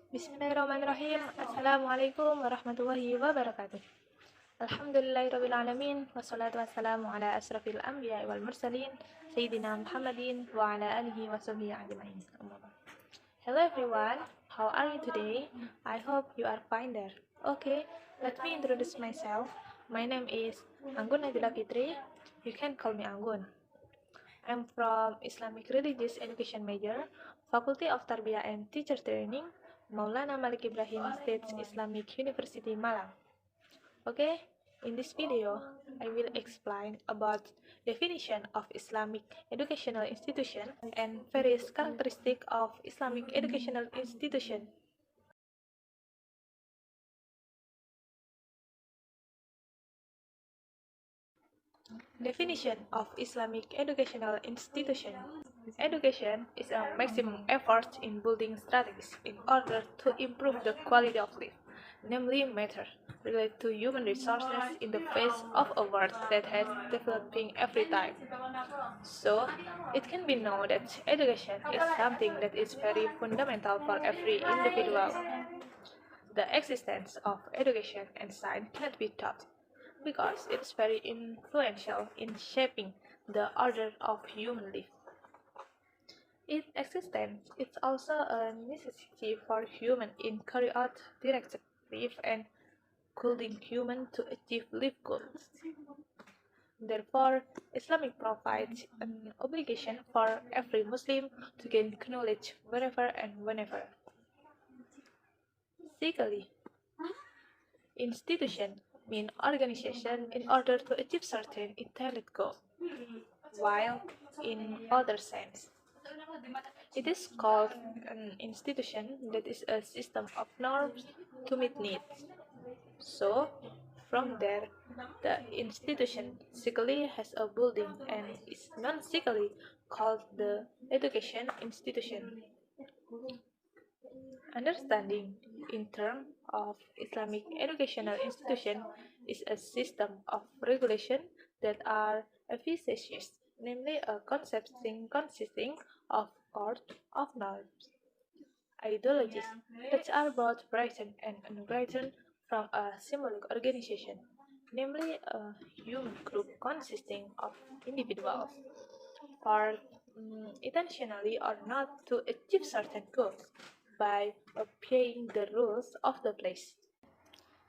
Bismillahirrahmanirrahim. Assalamualaikum warahmatullahi wabarakatuh. Alhamdulillahirrabbilalamin. Wassalatu wassalamu ala asrafil anbiya wal mursalin Sayyidina Muhammadin wa ala alihi wa sahbihi ajma'in. Hello everyone, how are you today? I hope you are fine there. Okay, let me introduce myself. My name is Anggun Najila Fitri. You can call me Anggun. I'm from Islamic Religious Education major, Faculty of Tarbiyah and Teacher Training, Maulana Malik Ibrahim State Islamic University, Malang. Okay, in this video, I will explain about definition of Islamic educational institution and various characteristics of Islamic educational institution. Definition of Islamic educational institution. Education is a maximum effort in building strategies in order to improve the quality of life, namely matter related to human resources in the face of a world that has developing every time. So, it can be known that education is something that is very fundamental for every individual. The existence of education and science cannot be taught because it is very influential in shaping the order of human life. Its existence is also a necessity for human in carry out directed life and guiding human to achieve life goals. Therefore, Islam provides an obligation for every Muslim to gain knowledge wherever and whenever. Secondly, institution mean organization in order to achieve certain intended goal, while in other sense, it is called an institution that is a system of norms to meet needs. So, from there, the institution physically has a building and is non-physically called the education institution. Understanding in terms of Islamic educational institution is a system of regulation that are efficacious, namely a concept consisting of court of norms, ideologies that are both written and unwritten from a symbolic organization, namely a human group consisting of individuals, for intentionally or not to achieve certain goals by obeying the rules of the place.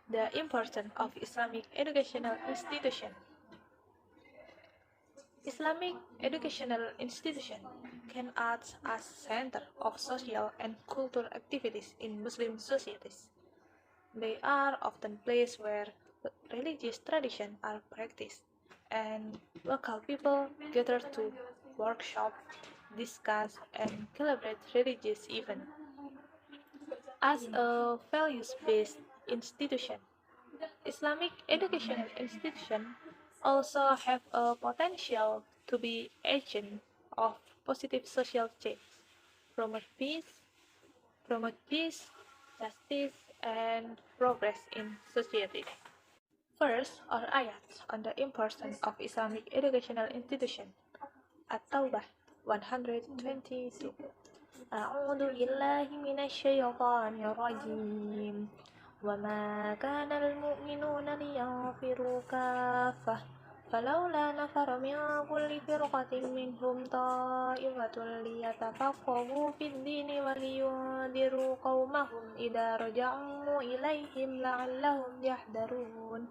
The importance of Islamic educational institution. Islamic educational institution can act as center of social and cultural activities in Muslim societies. They are often places where religious traditions are practiced and local people gather to workshop, discuss, and celebrate religious events. As a values-based institution, Islamic educational institutions also have a potential to be agent of positive social change, promote peace, justice, and progress in society. First, our ayat on the importance of Islamic educational institution. At-Taubah 122. أعوذ بالله من الشيطان الرجيم وما كان المؤمنون لينفروا كافة فلولا نفر من كل فرقة منهم طائفة ليتفقهوا في الدين ولينذروا قومهم إذا رجعوا إليهم لعلهم يحذرون.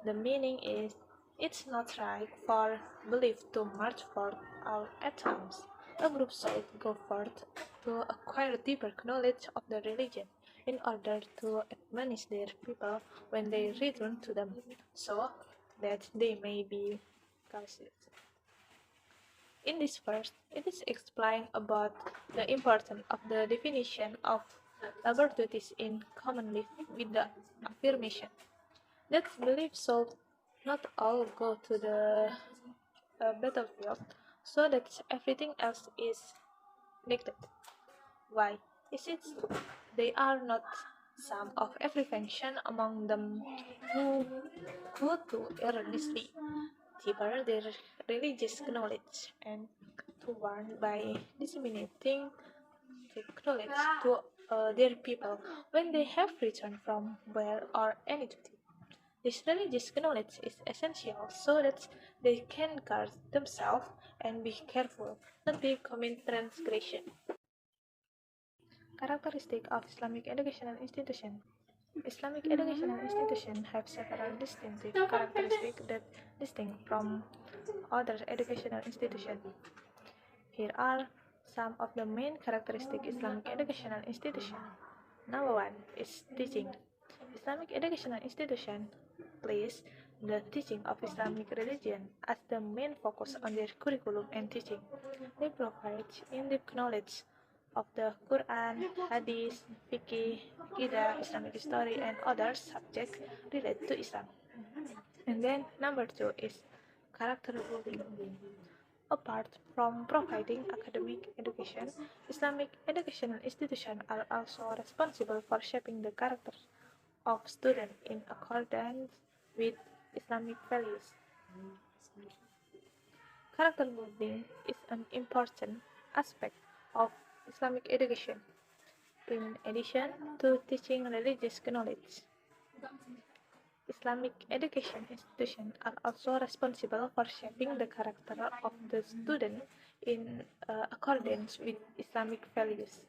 The meaning is, it's not right for belief to march forth all at arms. A group should go forth to acquire deeper knowledge of the religion in order to admonish their people when they return to them, so that they may be cautious. In this verse, it is explained about the importance of the definition of labor duties in common life with the affirmation that belief should not all go to the battlefield, so that everything else is neglected. Why is it they are not some of every function among them who go to earnestly deeper their religious knowledge and to warn by disseminating the knowledge to their people when they have returned from war or any duty. This religious knowledge is essential so that they can guard themselves and be careful not to commit transgression. Characteristic of Islamic educational institution. Islamic educational institutions have several distinctive characteristics that distinct from other educational institutions. Here are some of the main characteristics Islamic educational institution. Number one is teaching. Islamic educational institution place the teaching of Islamic religion as the main focus on their curriculum and teaching. They provide in-depth knowledge of the Quran, Hadith, Fiqh, Aqidah, Islamic history, and other subjects related to Islam. And then number two is character building. Apart from providing academic education, Islamic educational institutions are also responsible for shaping the character of students in accordance with Islamic values. Character building is an important aspect of Islamic education, in addition to teaching religious knowledge. Islamic education institutions are also responsible for shaping the character of the student in accordance with Islamic values.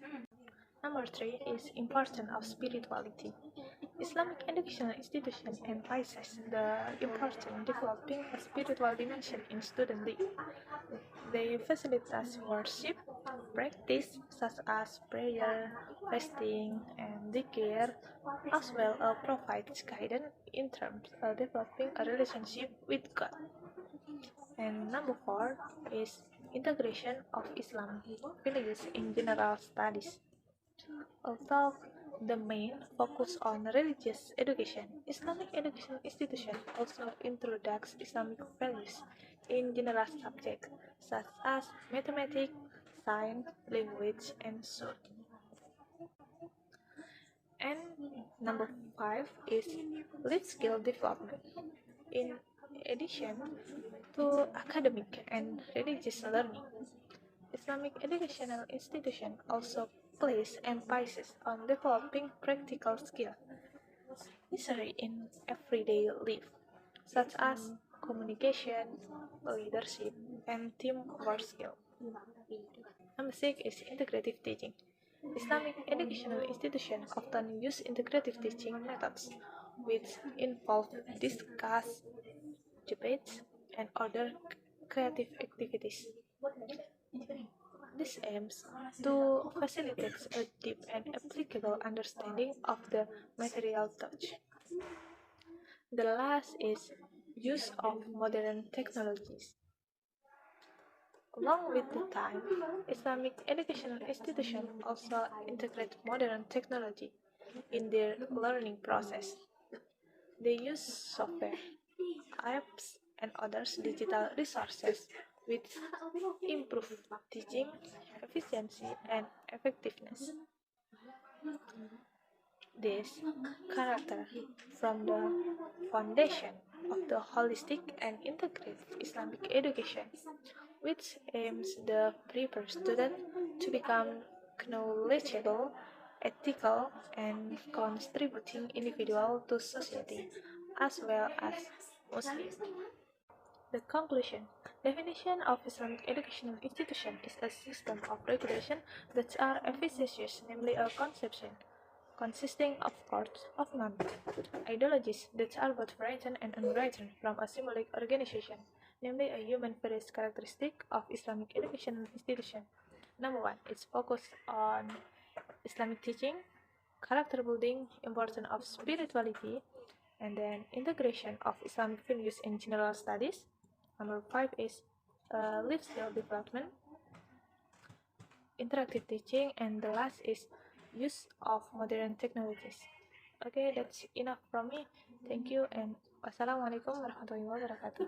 Number three is importance of spirituality. Islamic educational institution emphasizes the importance of developing a spiritual dimension in student life. They facilitate worship practice such as prayer, fasting, and dhikr, as well as provides guidance in terms of developing a relationship with God. And number four is integration of Islam values in general studies. Although the main focus on religious education, Islamic education institution also introduce Islamic values in general subjects such as mathematics, science, language, and so. And number five is life skill development. In addition to academic and religious learning, Islamic educational institutions also place emphasis on developing practical skills necessary in everyday life, such as communication, leadership, and teamwork skills. Number six is integrative teaching. Islamic educational institutions often use integrative teaching methods, which involve discuss, debates, and other creative activities. This aims to facilitate a deep and applicable understanding of the material taught. The last is use of modern technologies. Along with the time, Islamic educational institutions also integrate modern technology in their learning process. They use software, apps, and other digital resources which improve teaching efficiency and effectiveness. This character from the foundation of the holistic and integrated Islamic education, which aims to prepare students to become knowledgeable, ethical, and contributing individual to society, as well as Muslims. The conclusion. Definition of Islamic educational institution is a system of regulation that are efficacious, namely a conception consisting of courts of non-ideologies that are both written and unwritten from a symbolic organization, namely a human various characteristic of Islamic educational institution. Number one, it's focused on Islamic teaching, character building, importance of spirituality, and then integration of Islamic values in general studies. Number five is life skill development, interactive teaching, and the last is use of modern technologies. Okay, that's enough from me. Thank you and wassalamualaikum warahmatullahi wabarakatuh.